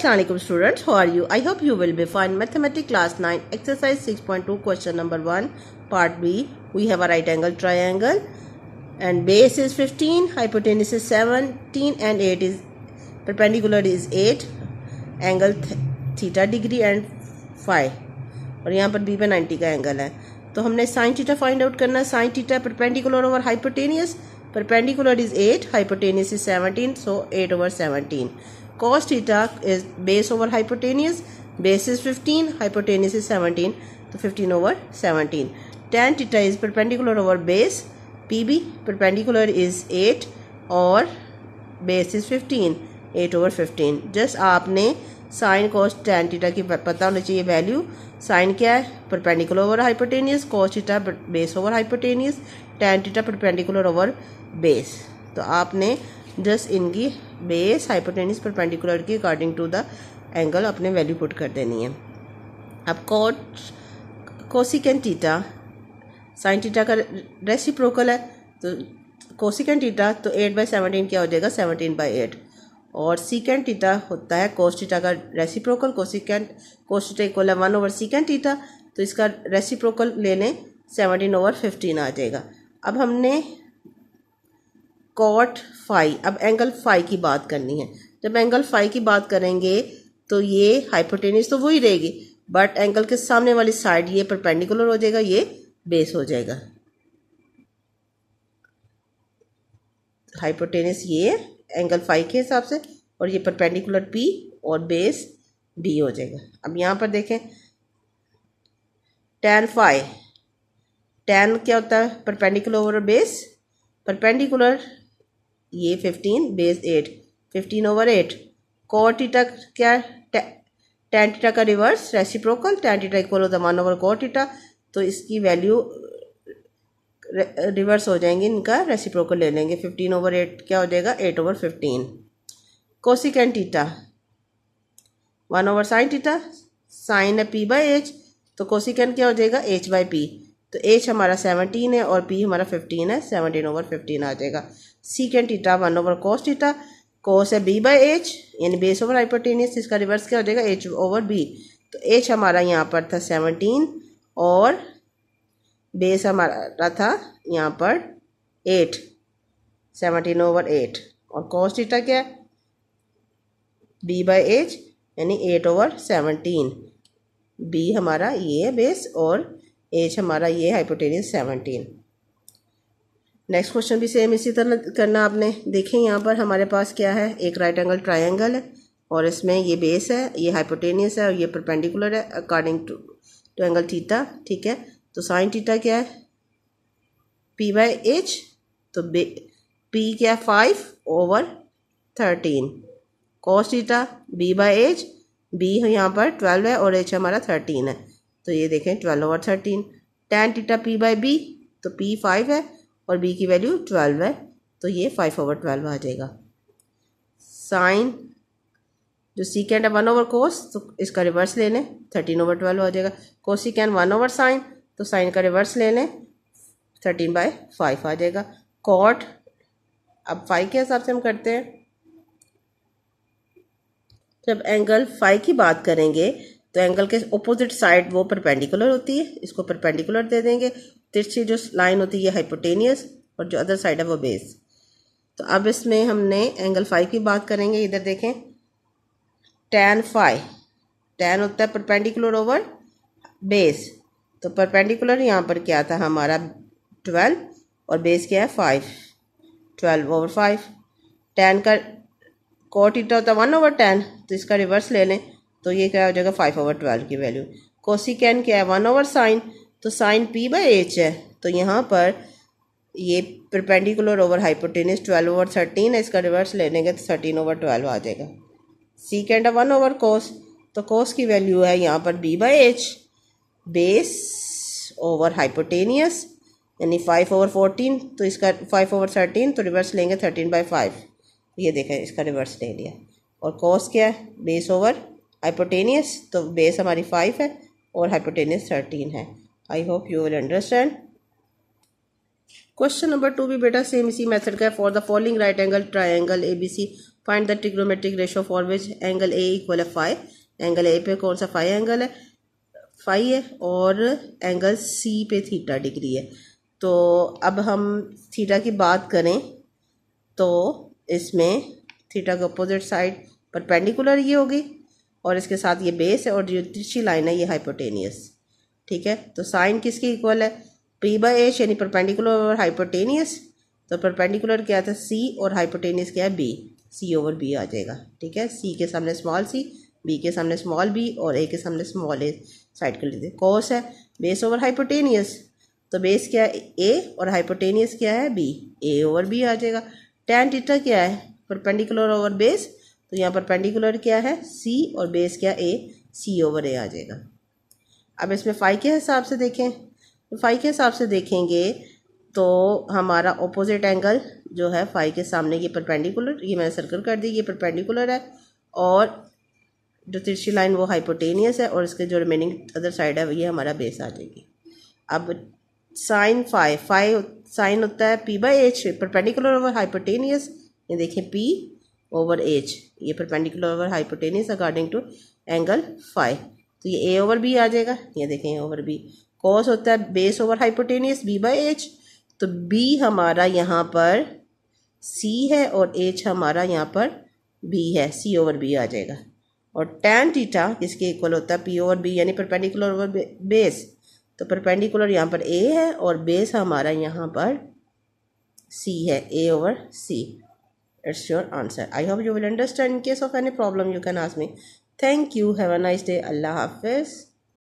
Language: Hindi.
Assalamualaikum students, how are you? I hope you will be fine. Mathematics class 9 exercise 6.2 question number 1 part B. We have a right angle triangle and base is 15, hypotenuse is 17 and 8 is perpendicular is 8, angle theta degree and phi और यहाँ पर B पे 90 का एंगल है. तो हमने sin थीटा फाइंड आउट करना है. sin theta perpendicular over hypotenuse, perpendicular is 8, hypotenuse is 17, so 8 over 17. Cos theta is base over hypotenuse, base is 15, hypotenuse is 17, so 15 over 17. Tan theta is perpendicular over base, PB perpendicular is 8 और base is 15, 8 over 15. Just आपने sin cos tan theta की पता होना चाहिए वैल्यू. sin क्या है? Perpendicular over hypotenuse, cos theta base over hypotenuse, tan theta perpendicular over base. तो आपने जस्ट इनकी बेस हाइपोटेनियस परपेंडिकुलर की अकॉर्डिंग टू द एंगल अपने वैल्यू पुट कर देनी है. अब कोसिकेंट थीटा साइन थीटा का रेसिप्रोकल है, तो कोसिकेंट थीटा तो 8/17 क्या हो जाएगा? 17/8. और सीकेंट थीटा होता है कोस थीटा का रेसिप्रोकल. कोस थीटा इक्वल है 1 ओवर सीकेंट थीटा, तो इसका रेसिप्रोकल ले लें 17 ओवर 15 आ जाएगा. अब हमने कॉट फाई, अब एंगल फाई की बात करनी है. जब एंगल फाई की बात करेंगे तो ये हाइपोटेनियस तो वही रहेगी, बट एंगल के सामने वाली साइड ये परपेंडिकुलर हो जाएगा, ये बेस हो जाएगा. हाइपोटेनियस ये एंगल फाई के हिसाब से और ये परपेंडिकुलर पी और बेस बी हो जाएगा. अब यहाँ पर देखें tan फाई, tan क्या होता है? परपेंडिकुलर ओवर बेस, परपेंडिकुलर ये 15, बेस 8, 15 ओवर 8. कॉट थीटा क्या? tan थीटा का reverse reciprocal, tan theta equal होता है 1 ओवर कॉट थीटा, तो इसकी वैल्यू रिवर्स हो जाएंगी, इनका रेसिप्रोकल ले लेंगे. 15 ओवर 8 क्या हो जाएगा? 8 over 15. Cosecant theta 1 over sine theta, sine है p/h, तो कोसिकेंट क्या हो जाएगा? h/p. तो h हमारा 17 है और p हमारा 15 है, 17 ओवर 15 आ जाएगा. Secant theta 1 over cos theta, cos है b/h यानी बेस ओवर हाइपोटेनियस, इसका रिवर्स क्या हो जाएगा? h over b. तो h हमारा यहाँ पर था 17 और बेस हमारा था यहाँ पर 8, 17 ओवर 8. और कोस थीटा क्या है? b/h यानी 8 ओवर 17. b हमारा ये है बेस और h हमारा ये हाइपोटेनियस 17. नेक्स्ट क्वेश्चन भी सेम इसी तरह करना आपने. देखें यहाँ पर हमारे पास क्या है? एक राइट एंगल ट्रायंगल है और इसमें ये बेस है, ये हाइपोटेनियस है और ये परपेंडिकुलर है अकॉर्डिंग टू एंगल थीटा. ठीक है, तो साइन थीटा क्या है? p/h, तो p क्या है? 5 over 13. Cos theta b/h, b यहाँ पर 12 है और h हमारा 13 है, तो ये देखें 12 ओवर 13. tan थीटा p/b, तो p 5 है और b की वैल्यू 12 है, तो ये 5 ओवर 12 आ जाएगा. साइन जो सीकेंट है 1 ओवर कोस, तो इसका रिवर्स ले लें 13 ओवर 12 हो जाएगा. कोसिकेंट 1 ओवर साइन, तो साइन का रिवर्स ले लें 13/5 आ जाएगा. कॉट अब फाई के हिसाब से हम करते हैं. जब एंगल फाई की बात करेंगे तो एंगल के ऑपोजिट साइड वो परपेंडिकुलर होती है, इसको परपेंडिकुलर दे देंगे. तिरछी जो लाइन होती है हाइपोटेनियस और जो अदर साइड है वो बेस. तो अब इसमें हमने एंगल फाई की बात करेंगे. इधर देखें tan फाई, tan होता है परपेंडिकुलर ओवर बेस, तो परपेंडिकुलर यहाँ पर क्या था हमारा 12 और बेस क्या है 5, 12 ओवर 5. tan का कॉट थीटा होता है 1 ओवर tan, तो इसका रिवर्स ले लें, तो ये क्या हो जाएगा? 5 ओवर 12 की वैल्यू. कोसिकेंट क्या है? 1 ओवर साइन, तो साइन p/h है, तो यहाँ पर ये परपेंडिकुलर ओवर हाइपोटेनियस 12 ओवर 13 है, इसका रिवर्स ले लेंगे तो 13 ओवर 12 आ जाएगा. सीकेंट है 1 ओवर कोस, तो कोस की वैल्यू है यहाँ पर b/h, बेस ओवर हाइपोटेनियस यानी 5 ओवर 14, तो इसका 5 ओवर 13, तो रिवर्स लेंगे 13/5. ये देखें इसका रिवर्स ले लिया. और कोस क्या है? बेस ओवर हाइपोटेनियस, तो बेस हमारी 5 है और हाइपोटेनियस 13 है. आई hope you will understand. Question number 2 भी बेटा सेम इसी मेथड का है. For the following right angle triangle ABC find the trigonometric ratio for which angle A equal है 5। एंगल ए पे कौन सा 5 एंगल है, 5 है, और एंगल सी पे थीटा डिग्री है। तो अब हम थीटा की बात करें तो इसमें थीटा के अपोजिट साइड परपेंडिकुलर ये होगी और इसके साथ ये बेस है और जो तिरछी लाइन है ये हाइपोटेनियस। ठीक है, तो साइन किसके इक्वल है, पी बाई एच यानी परपेंडिकुलर ओवर हाइपोटेनियस। तो परपेंडिकुलर क्या था सी और हाइपोटेनियस क्या है बी, सी ओवर बी आ जाएगा। ठीक है, सी के सामने स्मॉल सी, बी के सामने स्मॉल बी और ए के सामने स्मॉल ए साइड कर लेते। कोस है बेस ओवर हाइपोटेनियस, तो बेस क्या है ए और हाइपोटेनियस क्या है बी, ए ओवर बी आ जाएगा। टैन थीटा क्या है परपेंडिकुलर ओवर बेस, तो यहाँ परपेंडिकुलर क्या है सी और बेस क्या ए, सी ओवर ए आ जाएगा। अब इसमें फाई के हिसाब से देखें, तो फाई के हिसाब से देखेंगे तो हमारा ऑपोजिट एंगल जो है फाई के सामने ये परपेंडिकुलर, ये मैंने सर्कल कर दी, ये परपेंडिकुलर है और जो तिरछी लाइन वो हाइपोटेनियस है और इसके जो रिमेनिंग अदर साइड है ये हमारा बेस आ जाएगी। अब साइन फाई, फाई साइन होता है P by H perpendicular over hypotenuse, ये देखें पी ओवर एच, ये perpendicular over hypotenuse according to angle phi, तो ये ए ओवर बी आ जाएगा, ये देखें ए ओवर बी। कॉस होता है base over hypotenuse B by H, तो बी हमारा यहाँ पर सी है और एच हमारा यहाँ पर बी है, सी ओवर बी आ जाएगा। और टैन थीटा किसके इक्वल होता है पी ओवर बी यानी परपेंडिकुलर ओवर बेस, तो परपेंडिकुलर यहाँ पर ए है और बेस हमारा यहाँ पर सी है, A over C. It's your answer. I hope you will understand. In case of any problem you can ask me. Thank you, have a nice day, अल्लाह हाफिज़।